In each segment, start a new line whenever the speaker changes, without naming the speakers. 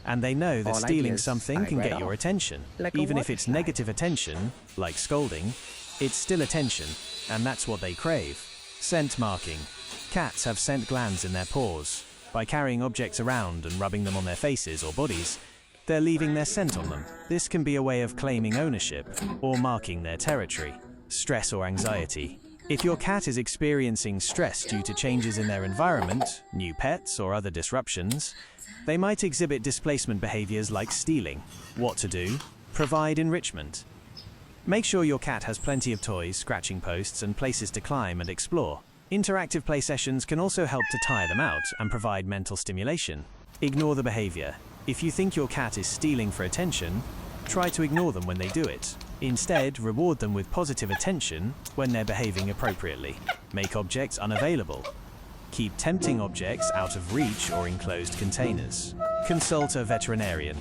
And they know that
All
stealing
ideas
something
I
can
read
get your
off.
attention.
Like a
Even if
water
it's
slide.
negative attention, like scolding, it's still attention, and that's what they crave. Scent marking. Cats have scent glands in their paws. By carrying objects around and rubbing them on their faces or bodies, they're leaving their scent on them. This can be a way of claiming ownership or marking their territory. Stress or anxiety. If your cat is experiencing stress due to changes in their environment, new pets, or other disruptions, they might exhibit displacement behaviors like stealing. What to do? Provide enrichment. Make sure your cat has plenty of toys, scratching posts, and places to climb and explore. Interactive play sessions can also help to tire them out and provide mental stimulation. Ignore the behavior. If you think your cat is stealing for attention, try to ignore them when they do it. Instead, reward them with positive attention when they're behaving appropriately. Make objects unavailable. Keep tempting objects out of reach or enclosed containers. Consult a veterinarian.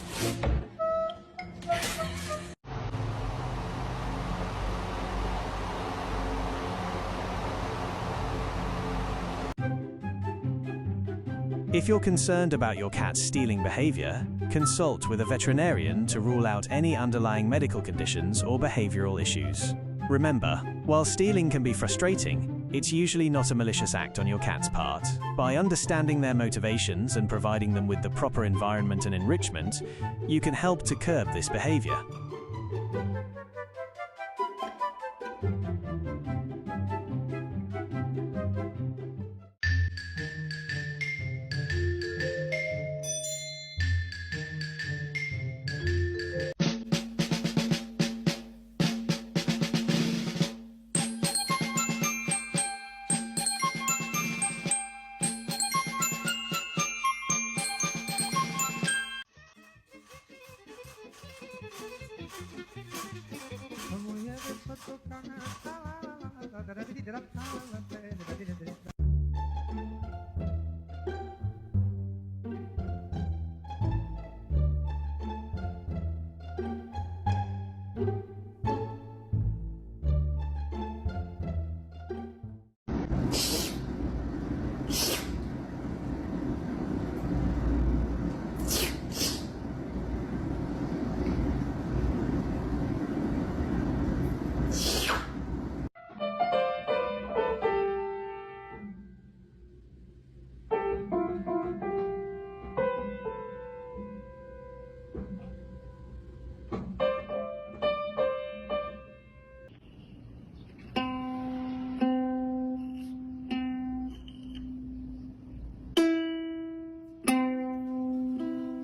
If you're concerned about your cat's stealing behavior, consult with a veterinarian to rule out any underlying medical conditions or behavioral issues. Remember, while stealing can be frustrating, it's usually not a malicious act on your cat's part. By understanding their motivations and providing them with the proper environment and enrichment, you can help to curb this behavior.
A mulher deixou tocar na sala,